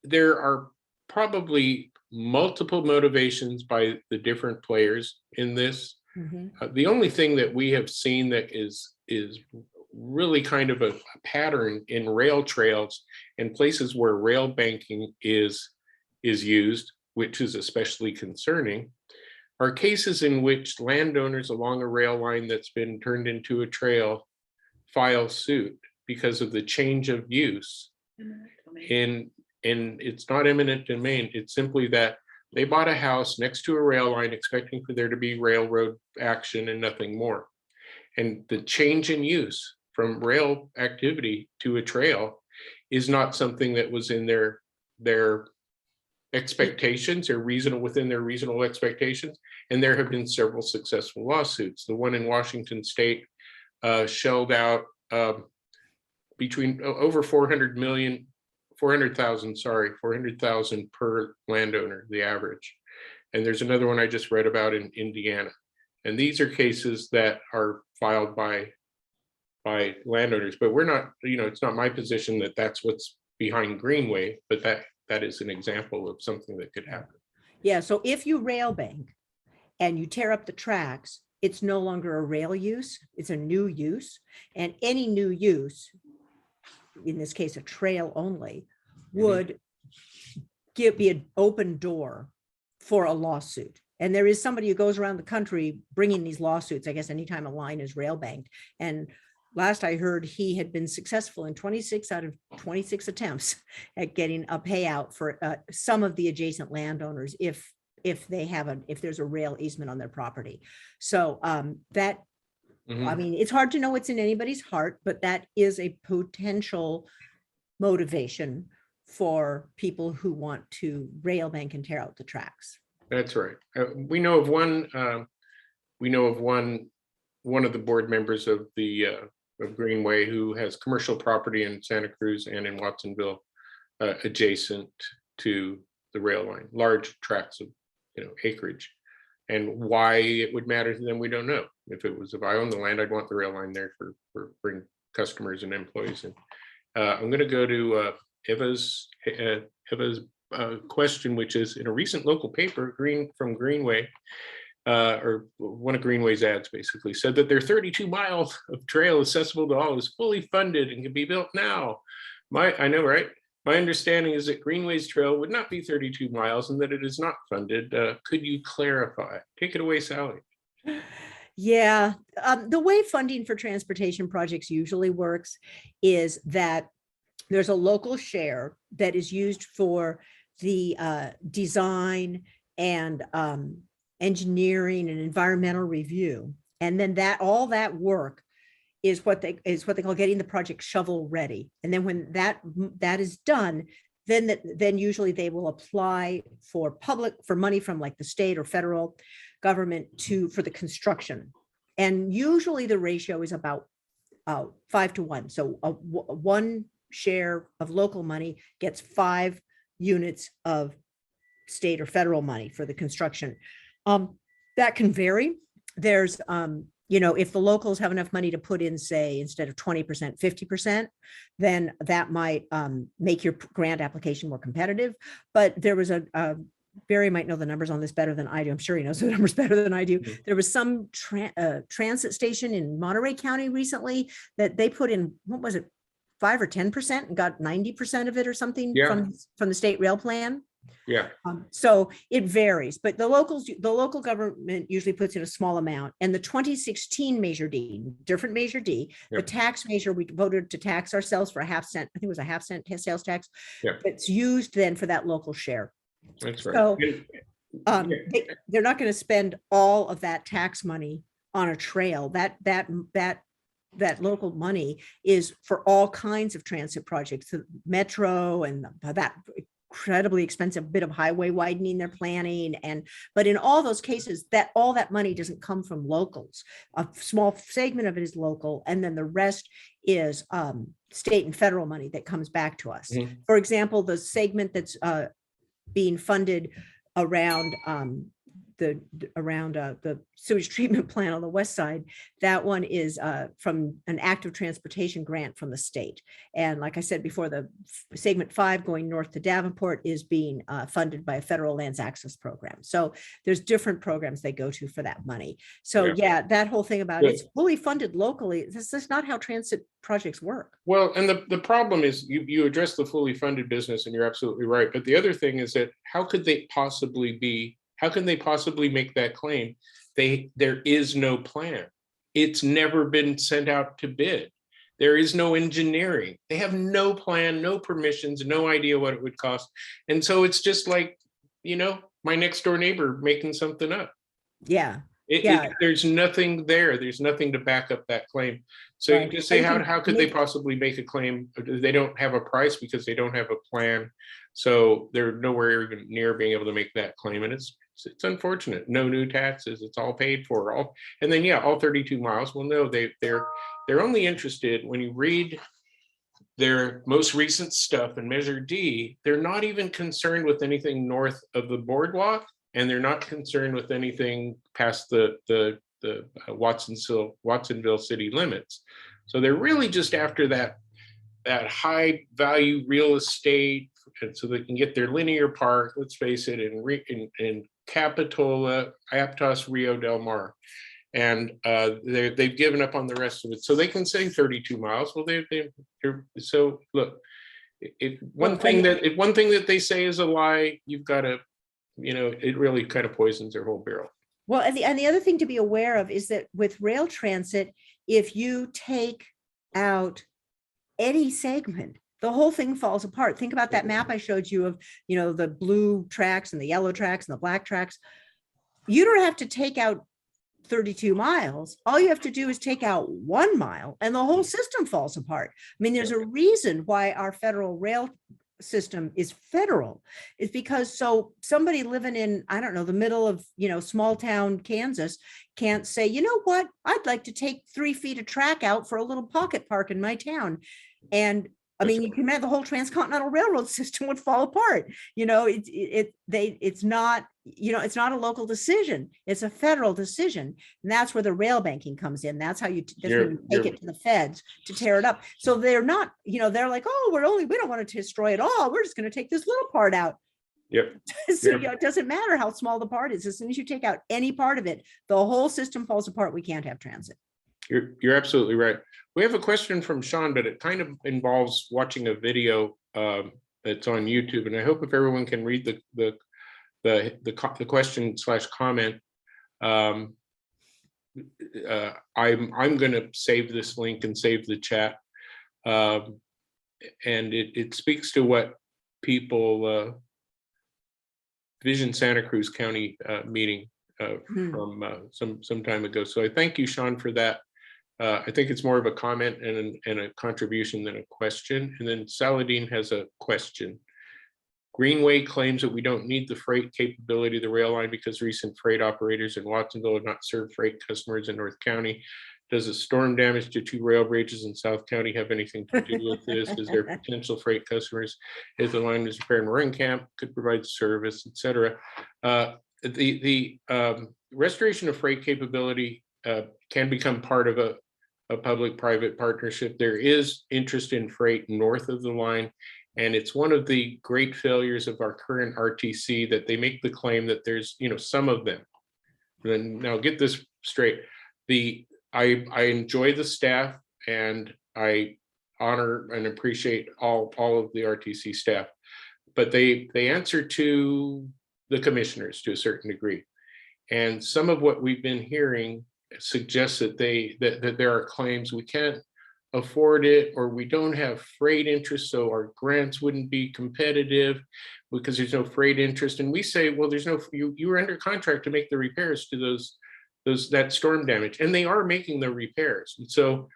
[SPEAKER 3] there are probably multiple motivations by the different players in this. The only thing that we have seen that is really kind of a pattern in rail trails and places where rail banking is used, which is especially concerning, are cases in which landowners along a rail line that's been turned into a trail file suit because of the change of use. And it's not eminent domain. It's simply that they bought a house next to a rail line expecting for there to be railroad action and nothing more. And the change in use from rail activity to a trail is not something that was in their expectations or within their reasonable expectations. And there have been several successful lawsuits. The one in Washington State shelled out between over 400,000 per landowner, the average. And there's another one I just read about in Indiana. And these are cases that are filed by landowners, but we're not, it's not my position that that's what's behind Greenway, but that is an example of something that could happen.
[SPEAKER 1] Yeah, so if you rail bank and you tear up the tracks, it's no longer a rail use, it's a new use. And any new use, in this case, a trail only, would be an open door for a lawsuit. And there is somebody who goes around the country bringing these lawsuits, I guess, anytime a line is rail banked. And last I heard, he had been successful in 26 out of 26 attempts at getting a payout for some of the adjacent landowners if there's a rail easement on their property. So I mean, it's hard to know what's in anybody's heart, but that is a potential motivation for people who want to rail bank and tear out the tracks.
[SPEAKER 3] That's right. We know of one. One of the board members of the of Greenway who has commercial property in Santa Cruz and in Watsonville adjacent to the rail line, large tracts of acreage. And why it would matter to them, we don't know. If I own the land, I'd want the rail line there for bring customers and employees in. I'm going to go to Eva's question, which is in a recent local paper, from Greenway, or one of Greenway's ads basically said that their 32 miles of trail accessible to all is fully funded and can be built now. I know, right? My understanding is that Greenway's trail would not be 32 miles and that it is not funded. Could you clarify? Take it away, Sally.
[SPEAKER 1] Yeah, the way funding for transportation projects usually works is that there's a local share that is used for the design and engineering and environmental review. And then all that work is what they call getting the project shovel ready. And then when that is done, then usually they will apply for money from like the state or federal government for the construction. And usually the ratio is about 5 to 1. So one share of local money gets 5 units of state or federal money for the construction. That can vary. There's if the locals have enough money to put in, say, instead of 20%, 50%, then that might make your grant application more competitive. But there was Barry might know the numbers on this better than I do. I'm sure he knows the numbers better than I do. There was some transit station in Monterey County recently that they put in, what was it, 5 or 10% and got 90% of it or something from the state rail plan.
[SPEAKER 3] Yeah.
[SPEAKER 1] So it varies, but the local government usually puts in a small amount. And the 2016 Measure D, different Measure D, the tax measure, we voted to tax ourselves for a half cent. I think it was a half cent sales tax. It's used then for that local share.
[SPEAKER 3] That's right.
[SPEAKER 1] So they're not going to spend all of that tax money on a trail. That local money is for all kinds of transit projects, the metro and that incredibly expensive bit of highway widening they're planning. But in all those cases, all that money doesn't come from locals. A small segment of it is local, and then the rest is state and federal money that comes back to us. For example, the segment that's being funded around the sewage treatment plant on the west side, that one is from an active transportation grant from the state. And like I said before, the segment 5 going north to Davenport is being funded by a federal lands access program. So there's different programs they go to for that money. So that whole thing about it's fully funded locally, this is not how transit projects work.
[SPEAKER 3] Well, and the problem is you address the fully funded business, and you're absolutely right. But the other thing is that how can they possibly make that claim? There is no plan. It's never been sent out to bid. There is no engineering. They have no plan, no permissions, no idea what it would cost. And so it's just like, my next door neighbor making something up. There's nothing there. There's nothing to back up that claim. So you just say, how could they possibly make a claim? They don't have a price because they don't have a plan. So they're nowhere even near being able to make that claim. And it's unfortunate. No new taxes. It's all paid for. All 32 miles. Well, no, they're only interested when you read their most recent stuff in Measure D. They're not even concerned with anything north of the boardwalk, and they're not concerned with anything past the Watsonville city limits. So they're really just after that high value real estate, and so they can get their linear park. Let's face it, in Capitola, Aptos, Rio Del Mar, and they've given up on the rest of it. So they can say 32 miles. Well, they're so look. If one thing that they say is a lie, you've got to, it really kind of poisons their whole barrel.
[SPEAKER 1] Well, and the other thing to be aware of is that with rail transit, if you take out any segment, the whole thing falls apart. Think about that map I showed you of, the blue tracks and the yellow tracks and the black tracks. You don't have to take out 32 miles. All you have to do is take out 1 mile and the whole system falls apart. I mean, there's a reason why our federal rail system is federal is because so somebody living in, I don't know, the middle of, small town Kansas can't say, you know what, I'd like to take 3 feet of track out for a little pocket park in my town. And I mean, you can imagine the whole transcontinental railroad system would fall apart. It's not, it's not a local decision. It's a federal decision. And that's where the rail banking comes in. That's how that's when you take it to the feds to tear it up. So they're not, they're like, oh, we don't want to destroy it all. We're just going to take this little part out.
[SPEAKER 3] Yep.
[SPEAKER 1] So it doesn't matter how small the part is. As soon as you take out any part of it, the whole system falls apart. We can't have transit.
[SPEAKER 3] You're absolutely right. We have a question from Sean, but it kind of involves watching a video that's on YouTube, and I hope if everyone can read the question / comment. I'm going to save this link and save the chat, and it speaks to what people Vision Santa Cruz County meeting from some time ago. So I thank you, Sean, for that. I think it's more of a comment and a contribution than a question. And then Saladin has a question. Greenway claims that we don't need the freight capability of the rail line because recent freight operators in Watsonville have not served freight customers in North County. Does the storm damage to 2 rail bridges in South County have anything to do with this? Is there potential freight customers if the line was repaired in Marin Camp could provide service, etc.? The restoration of freight capability can become part of a public-private partnership. There is interest in freight north of the line, and it's one of the great failures of our current RTC that they make the claim that there's, some of them. Then now get this straight. I enjoy the staff, and I honor and appreciate all of the RTC staff, but they answer to the commissioners to a certain degree. And some of what we've been hearing suggests that that there are claims we can't afford it, or we don't have freight interest, so our grants wouldn't be competitive because there's no freight interest. And we say, well, there's no, you were under contract to make the repairs to that storm damage, and they are making the repairs. And so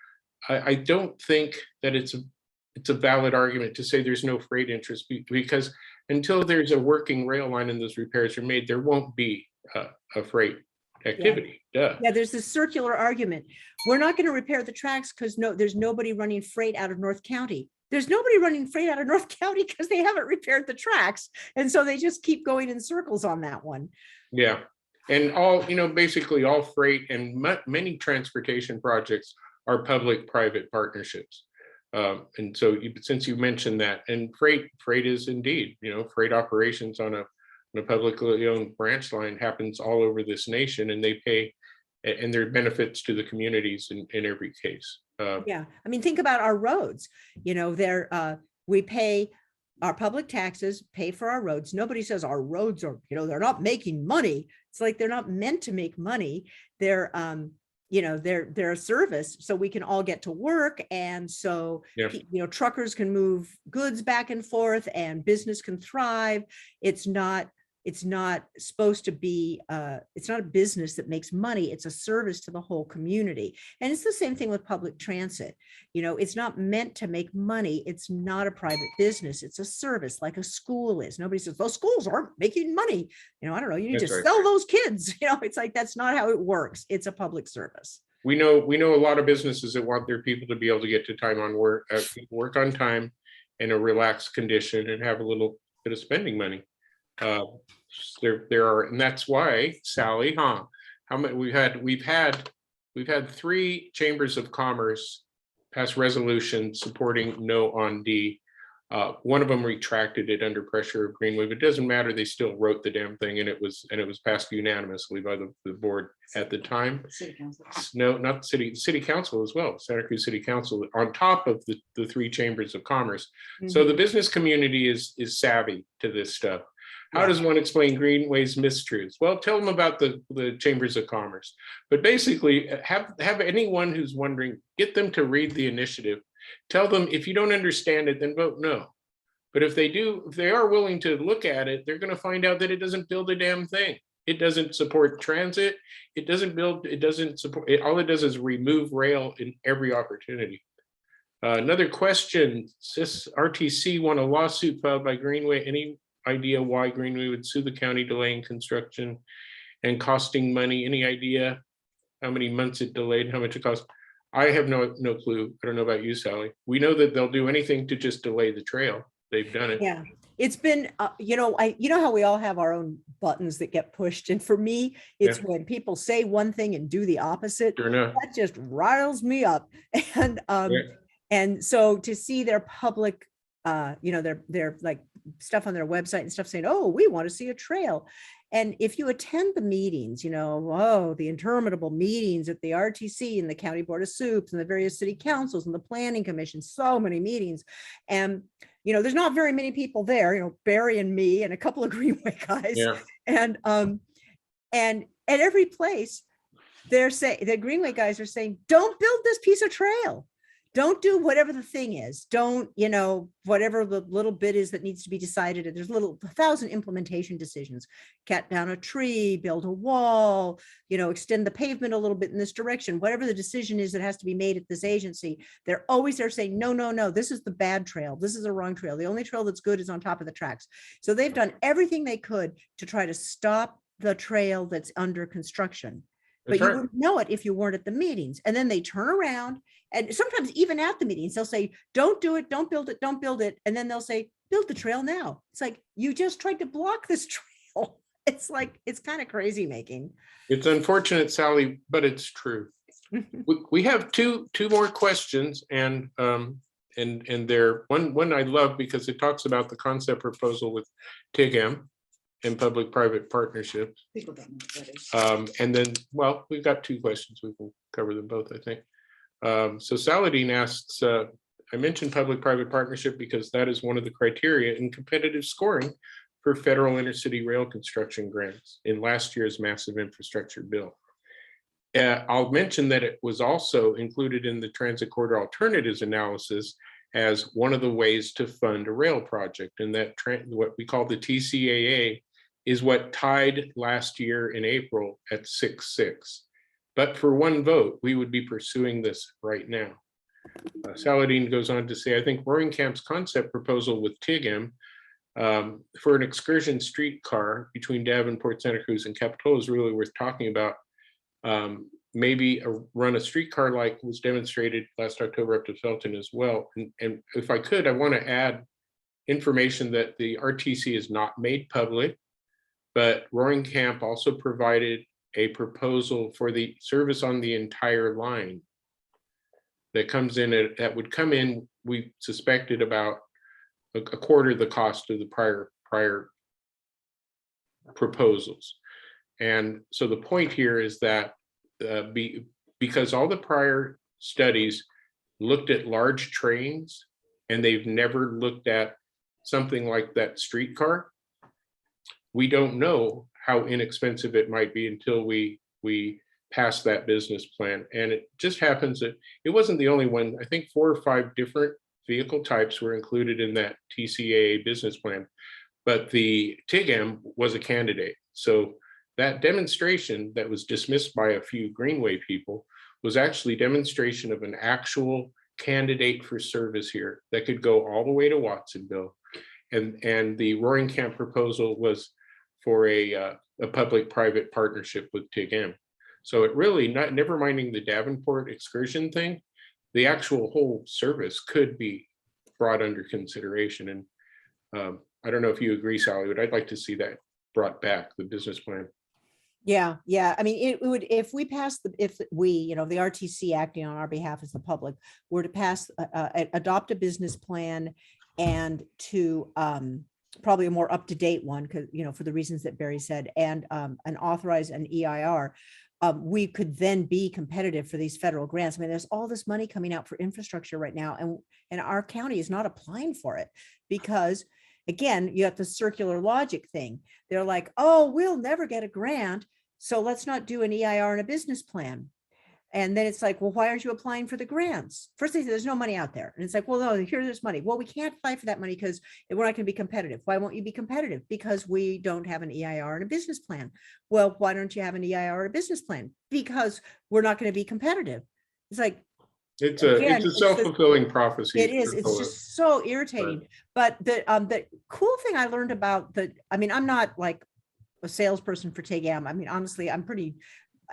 [SPEAKER 3] I don't think that it's a valid argument to say there's no freight interest, because until there's a working rail line and those repairs are made, there won't be a freight activity.
[SPEAKER 1] Yeah, there's this circular argument. We're not going to repair the tracks because there's nobody running freight out of North County. There's nobody running freight out of North County because they haven't repaired the tracks. And so they just keep going in circles on that one.
[SPEAKER 3] Yeah. And basically all freight and many transportation projects are public-private partnerships. And so since you mentioned that, and freight is indeed, freight operations on a publicly owned branch line happens all over this nation, and they pay, and there are benefits to the communities in every case.
[SPEAKER 1] Yeah, I mean, think about our roads. We pay our public taxes, pay for our roads. Nobody says our roads are, they're not making money. It's like they're not meant to make money. They're they're a service, so we can all get to work, and so truckers can move goods back and forth, and business can thrive. It's not supposed to be, it's not a business that makes money. It's a service to the whole community. And it's the same thing with public transit. It's not meant to make money. It's not a private business. It's a service like a school is. Nobody says, those schools aren't making money. I don't know, you need to sell those kids. It's like, that's not how it works. It's a public service.
[SPEAKER 3] We know a lot of businesses that want their people to be able to get to time on work on time in a relaxed condition and have a little bit of spending money. There are, and that's why, Sally, how many we've had 3 chambers of commerce pass resolutions supporting no on D. One of them retracted it under pressure of Greenway, but it doesn't matter. They still wrote the damn thing, and it was passed unanimously by the board at the time.
[SPEAKER 5] City Council.
[SPEAKER 3] No, not the city council as well. Santa Cruz City Council on top of the 3 chambers of commerce. Mm-hmm. So the business community is savvy to this stuff. How does one explain Greenway's mistruths? Well, tell them about the chambers of commerce. But basically, have anyone who's wondering, get them to read the initiative. Tell them, if you don't understand it, then vote no. But if they do, if they are willing to look at it, they're going to find out that it doesn't build a damn thing. It doesn't support transit. It doesn't support it. All it does is remove rail in every opportunity. Another question, this RTC won a lawsuit filed by Greenway. Any idea why Greenway would sue the county delaying construction and costing money? Any idea how many months it delayed, how much it cost? I have no clue. I don't know about you, Sally. We know that they'll do anything to just delay the trail. They've done it.
[SPEAKER 1] Yeah, it's been, you know how we all have our own buttons that get pushed. And for me, it's when people say one thing and do the opposite.
[SPEAKER 3] Sure enough.
[SPEAKER 1] That just riles me up. And,
[SPEAKER 3] Yeah.
[SPEAKER 1] and so to see their public, you know, their like stuff on their website and stuff saying, oh, we want to see a trail. And if you attend the meetings, you know, oh, the interminable meetings at the RTC and the County Board of Soups and the various city councils and the planning commission, so many meetings. And, you know, there's not very many people there, you know, Barry and me and a couple of Greenway guys.
[SPEAKER 3] Yeah.
[SPEAKER 1] And at every place they're saying, the Greenway guys are saying, don't build this piece of trail. Don't do whatever the thing is. Don't, you know, whatever the little bit is that needs to be decided. There's 1,000 implementation decisions. Cut down a tree, build a wall, you know, extend the pavement a little bit in this direction. Whatever the decision is that has to be made at this agency, they're always there saying, no, no, no, this is the bad trail. This is the wrong trail. The only trail that's good is on top of the tracks. So they've done everything they could to try to stop the trail that's under construction. But
[SPEAKER 3] That's
[SPEAKER 1] you
[SPEAKER 3] right.
[SPEAKER 1] wouldn't know it if you weren't at the meetings. And then they turn around and sometimes even at the meetings, they'll say, don't do it, don't build it, don't build it. And then they'll say, build the trail now. It's like, you just tried to block this trail. It's like, it's kind of crazy making.
[SPEAKER 3] It's unfortunate, Sally, but it's true. We have two more questions, and they're one I love because it talks about the concept proposal with TIGM and public-private partnership.
[SPEAKER 5] People don't know what that is.
[SPEAKER 3] And then, well, we've got two questions. We can cover them both, I think. So Saladin asks, I mentioned public-private partnership because that is one of the criteria in competitive scoring for federal intercity rail construction grants in last year's massive infrastructure bill. I'll mention that it was also included in the transit corridor alternatives analysis as one of the ways to fund a rail project, and that what we call the TCAA is what tied last year in April at 6-6. But for one vote, we would be pursuing this right now. Saladin goes on to say, I think Roaring Camp's concept proposal with TIGM for an excursion streetcar between Davenport, Santa Cruz, and Capitola is really worth talking about. Maybe run a streetcar like was demonstrated last October up to Felton as well. And if I could, I want to add information that the RTC has not made public, but Roaring Camp also provided a proposal for the service on the entire line that comes in, that would come in, we suspected about a quarter the cost of the prior proposals. And so the point here is that because all the prior studies looked at large trains and they've never looked at something like that streetcar, we don't know how inexpensive it might be until we pass that business plan. And it just happens that it wasn't the only one. I think 4 or 5 different vehicle types were included in that TCAA business plan, but the TIGM was a candidate. So that demonstration that was dismissed by a few Greenway people was actually demonstration of an actual candidate for service here that could go all the way to Watsonville. And the Roaring Camp proposal was for a public-private partnership with TIGM. So it really, never minding the Davenport excursion thing, the actual whole service could be brought under consideration. And I don't know if you agree, Sally, but I'd like to see that brought back, the business plan.
[SPEAKER 1] Yeah, yeah. I mean, it would, if we pass if we, you know, the RTC acting on our behalf as the public were to pass, adopt a business plan and to probably a more up-to-date one, because, you know, for the reasons that Barry said, and authorize an EIR, we could then be competitive for these federal grants. I mean, there's all this money coming out for infrastructure right now, and our county is not applying for it because, again, you have the circular logic thing. They're like, oh, we'll never get a grant, so let's not do an EIR and a business plan. And then it's like, well, why aren't you applying for the grants? First they say there's no money out there. And it's like, well, no, here's money. Well, we can't apply for that money because we're not going to be competitive. Why won't you be competitive? Because we don't have an EIR and a business plan. Well, why don't you have an EIR or a business plan? Because we're not going to be competitive. It's like,
[SPEAKER 3] It's
[SPEAKER 1] Again,
[SPEAKER 3] a
[SPEAKER 1] it's
[SPEAKER 3] self-fulfilling prophecy.
[SPEAKER 1] it is. It's just so irritating. But the cool thing I learned about I mean, I'm not like a salesperson for TAGAM. I mean, honestly, I'm pretty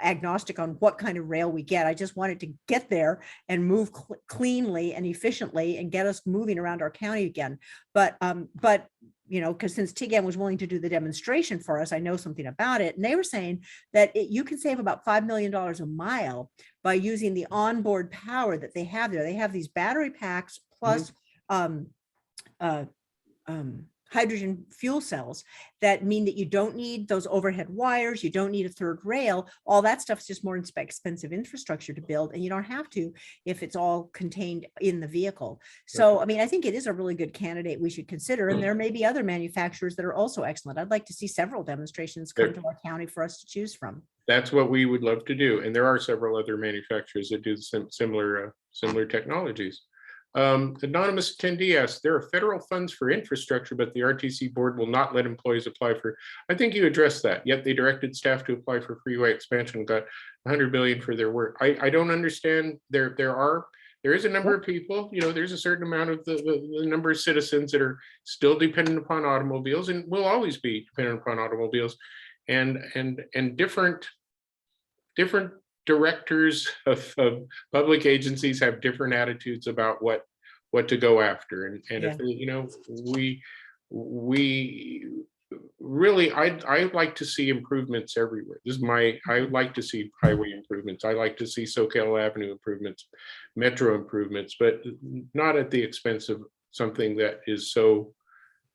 [SPEAKER 1] agnostic on what kind of rail we get. I just wanted to get there and move cleanly and efficiently and get us moving around our county again. But you know, because since TAGAM was willing to do the demonstration for us, I know something about it. And they were saying that you can save about $5 million a mile by using the onboard power that they have there. They have these battery packs plus hydrogen fuel cells that mean that you don't need those overhead wires, you don't need a third rail. All that stuff is just more expensive infrastructure to build, and you don't have to if it's all contained in the vehicle. So, I mean, I think it is a really good candidate we should consider, and there may be other manufacturers that are also excellent. I'd like to see several demonstrations come to our county for us to choose from.
[SPEAKER 3] That's what we would love to do, and there are several other manufacturers that do similar technologies. Anonymous attendee asks, there are federal funds for infrastructure, but the RTC board will not let employees apply for. I think you addressed that. Yet they directed staff to apply for freeway expansion and got $100 million for their work. I don't understand. There is a number of people, you know, there's a certain amount of the number of citizens that are still dependent upon automobiles and will always be dependent upon automobiles, and different directors of public agencies have different attitudes about what to go after, and if you know, we really, I'd like to see improvements everywhere. I like to see highway improvements. I like to see SoCal Avenue improvements, metro improvements, but not at the expense of something that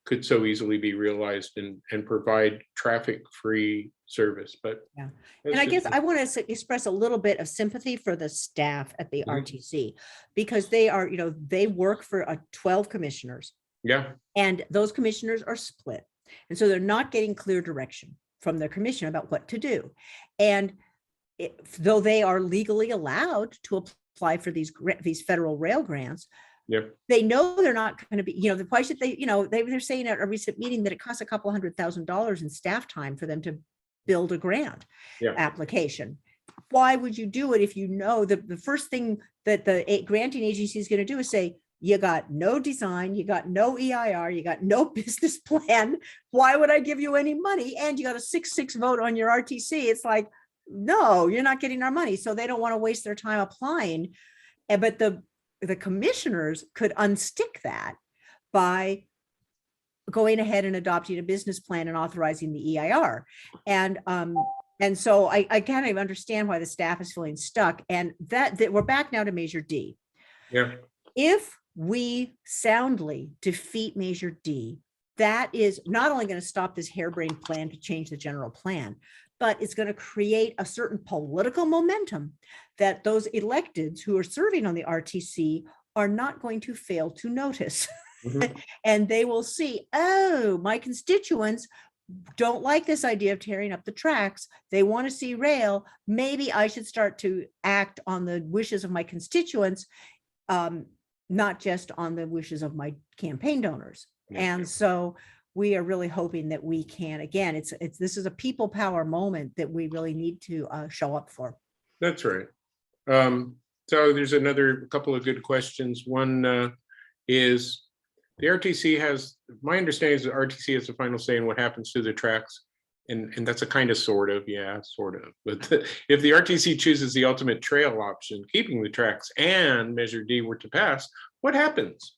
[SPEAKER 3] could so easily be realized and provide traffic-free service. But
[SPEAKER 1] yeah, and I guess I want to express a little bit of sympathy for the staff at the RTC, because they are, you know, they work for 12 commissioners.
[SPEAKER 3] Yeah.
[SPEAKER 1] And those commissioners are split. And so they're not getting clear direction from their commissioner about what to do. And though they are legally allowed to apply for these federal rail grants, they know they're not going to be, you know, why should they, you know, they're saying at a recent meeting that it costs a couple $100,000 in staff time for them to build a grant application. Why would you do it if you know the first thing that the granting agency is going to do is say, you got no design, you got no EIR, you got no business plan. Why would I give you any money? And you got a 6-6 vote on your RTC. It's like, no, you're not getting our money. So they don't want to waste their time applying. But the commissioners could unstick that by going ahead and adopting a business plan and authorizing the EIR. And so I kind of understand why the staff is feeling stuck. And that we're back now to Measure D.
[SPEAKER 3] Yeah.
[SPEAKER 1] If we soundly defeat Measure D, that is not only going to stop this harebrained plan to change the general plan, but it's going to create a certain political momentum that those electeds who are serving on the RTC are not going to fail to notice. And they will see, oh, my constituents don't like this idea of tearing up the tracks. They want to see rail. Maybe I should start to act on the wishes of my constituents, not just on the wishes of my campaign donors. And so we are really hoping that we can, again, this is a people power moment that we really need to show up for.
[SPEAKER 3] That's right. So there's another couple of good questions. One is the RTC has, my understanding is the RTC has the final say in what happens to the tracks. And that's a kind of sort of. But if the RTC chooses the ultimate trail option, keeping the tracks, and Measure D were to pass, what happens?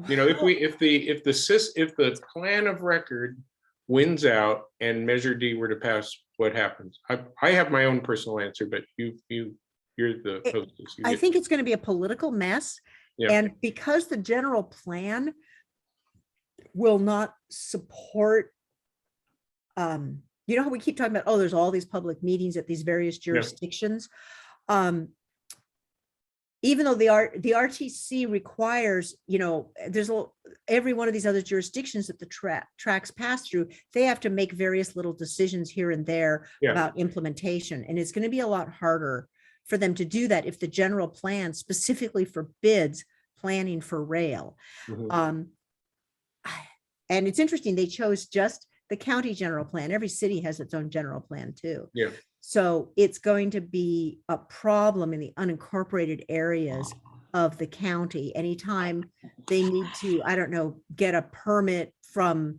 [SPEAKER 3] You know, if the plan of record wins out and Measure D were to pass, what happens? I have my own personal answer, but you're the hostess.
[SPEAKER 1] I think it's going to be a political mess. And because the general plan will not support, you know how we keep talking about, oh, there's all these public meetings at these various jurisdictions. Even though the RTC requires, you know, there's every one of these other jurisdictions that the tracks pass through, they have to make various little decisions here and there about implementation. And it's going to be a lot harder for them to do that if the general plan specifically forbids planning for rail. And it's interesting, they chose just the county general plan. Every city has its own general plan too. So it's going to be a problem in the unincorporated areas of the county. Anytime they need to, I don't know, get a permit from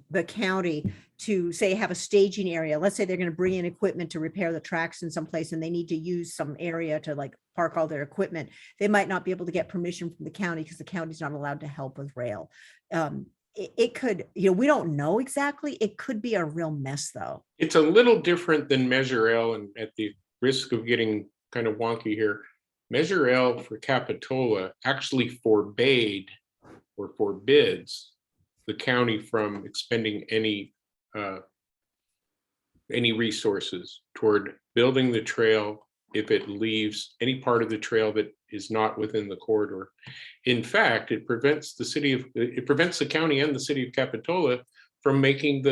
[SPEAKER 1] the county to say have a staging area. Let's say they're going to bring in equipment to repair the tracks in some place and they need to use some area to like park all their equipment. They might not be able to get permission from the county because the county's not allowed to help with rail. It could, we don't know exactly. It could be a real mess though.
[SPEAKER 3] It's a little different than Measure L, and at the risk of getting kind of wonky here, Measure L for Capitola actually forbade or forbids the county from expending any resources toward building the trail if it leaves any part of the trail that is not within the corridor. In fact, it prevents the county and the city of Capitola from making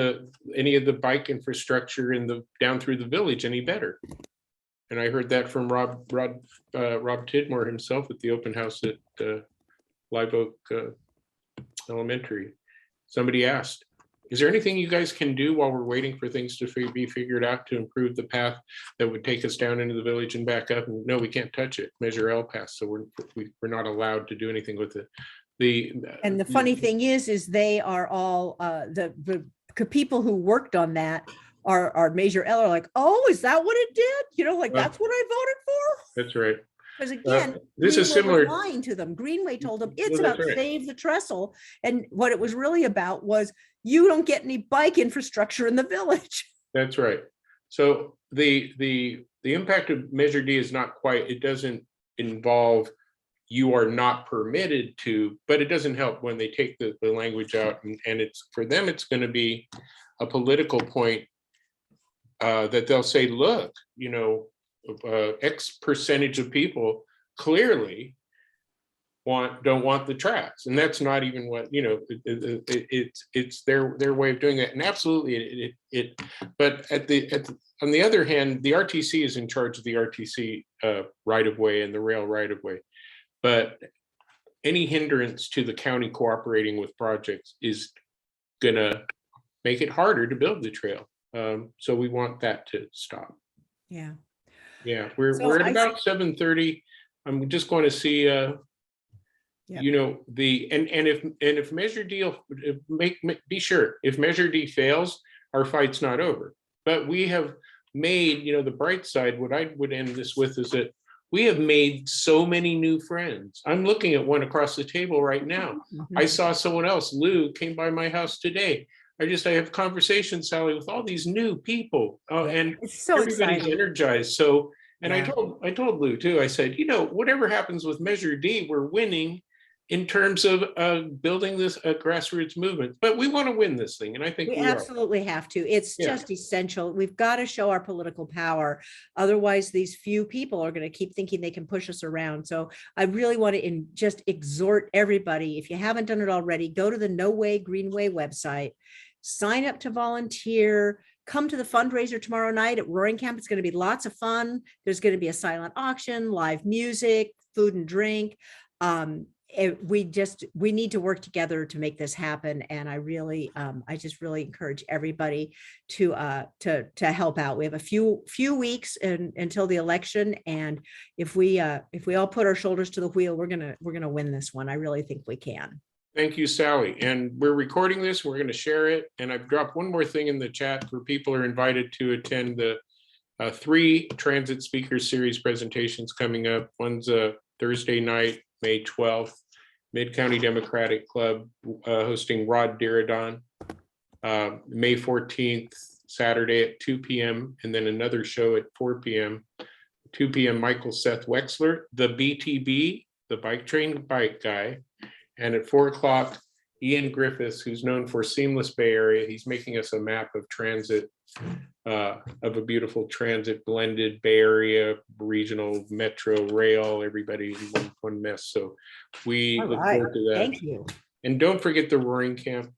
[SPEAKER 3] any of the bike infrastructure down through the village any better. And I heard that from Rob Tidmore himself at the open house at Live Oak Elementary. Somebody asked, is there anything you guys can do while we're waiting for things to be figured out to improve the path that would take us down into the village and back up? And no, we can't touch it. Measure L passed, so we're not allowed to do anything with it.
[SPEAKER 1] And the funny thing is they are all the people who worked on that are Measure L are like, oh, is that what it did? That's what I voted for.
[SPEAKER 3] That's right.
[SPEAKER 1] Because again,
[SPEAKER 3] this is
[SPEAKER 1] Greenway
[SPEAKER 3] similar.
[SPEAKER 1] was lying to them. Greenway told them it's
[SPEAKER 3] Well,
[SPEAKER 1] about
[SPEAKER 3] that's right.
[SPEAKER 1] save the trestle. And what it was really about was you don't get any bike infrastructure in the village.
[SPEAKER 3] That's right. So the impact of Measure D is not quite, it doesn't involve you are not permitted to, but it doesn't help when they take the language out, and it's for them, it's going to be a political point that they'll say, look, X percentage of people clearly don't want the tracks, and that's not even what it's their way of doing it. And absolutely but on the other hand, the RTC is in charge of the RTC right of way and the rail right of way, but any hindrance to the county cooperating with projects is gonna make it harder to build the trail. So we want that to stop.
[SPEAKER 1] Yeah.
[SPEAKER 3] Yeah, we're
[SPEAKER 1] So
[SPEAKER 3] at about 7:30. I'm just going to see
[SPEAKER 1] Yeah.
[SPEAKER 3] if Measure D be sure if Measure D fails, our fight's not over. But we have made, the bright side, what I would end this with is that we have made so many new friends. I'm looking at one across the table right now. I saw someone else, Lou, came by my house today. I have conversations, Sally, with all these new people, and
[SPEAKER 1] It's so
[SPEAKER 3] everybody's
[SPEAKER 1] exciting.
[SPEAKER 3] energized. So, and
[SPEAKER 1] Yeah.
[SPEAKER 3] I told Lou too. I said, whatever happens with Measure D, we're winning in terms of building this grassroots movement. But we want to win this thing, and I think
[SPEAKER 1] We
[SPEAKER 3] we are.
[SPEAKER 1] absolutely have to. It's
[SPEAKER 3] Yeah.
[SPEAKER 1] just essential. We've got to show our political power. Otherwise, these few people are going to keep thinking they can push us around. So I really want to just exhort everybody. If you haven't done it already, go to the No Way Greenway website, sign up to volunteer, come to the fundraiser tomorrow night at Roaring Camp. It's going to be lots of fun. There's going to be a silent auction, live music, food and drink. We need to work together to make this happen. And I just really encourage everybody to help out. We have a few weeks until the election. And if we all put our shoulders to the wheel, we're going to win this one. I really think we can.
[SPEAKER 3] Thank you, Sally. And we're recording this. We're going to share it. And I've dropped one more thing in the chat where people are invited to attend the 3 transit speaker series presentations coming up. One's Thursday night, May 12th, Mid-County Democratic Club hosting Rod Diridon. May 14th, Saturday at 2 p.m. and then another show at 4 p.m. 2 p.m. Michael Seth Wexler, the BTB, the bike train bike guy. And at 4 o'clock, Ian Griffiths, who's known for Seamless Bay Area. He's making us a map of transit, of a beautiful transit blended Bay Area, regional, metro, rail, everybody in one mess. So we look forward to that.
[SPEAKER 1] Thank you.
[SPEAKER 3] And don't forget the Roaring Camp,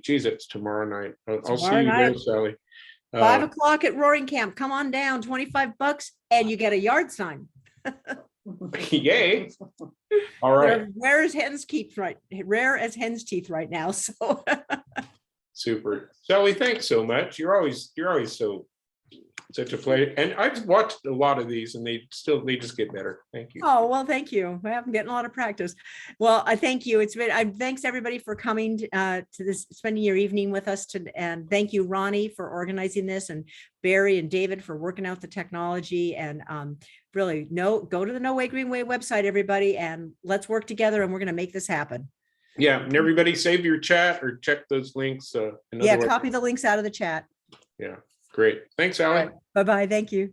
[SPEAKER 3] geez, it's tomorrow night. I'll see you there, Sally.
[SPEAKER 1] 5 o'clock at Roaring Camp. Come on down, $25 and you get a yard sign.
[SPEAKER 3] Yay. All right.
[SPEAKER 1] They're rare as hen's teeth right now. So
[SPEAKER 3] Super. Sally, thanks so much. You're always so Such a pleasure. And I've watched a lot of these and they just get better. Thank you.
[SPEAKER 1] Oh, well, thank you. I'm getting a lot of practice. Well, I thank you. It's been, thanks everybody for coming to this, spending your evening with us and thank you, Ronnie, for organizing this, and Barry and David for working out the technology, and really go to the No Way Green Way website, everybody, and let's work together, and we're going to make this happen.
[SPEAKER 3] Yeah, and everybody save your chat or check those links.
[SPEAKER 1] Yeah, copy the links out of the chat.
[SPEAKER 3] Yeah, great. Thanks, Sally.
[SPEAKER 1] Bye-bye. Thank you.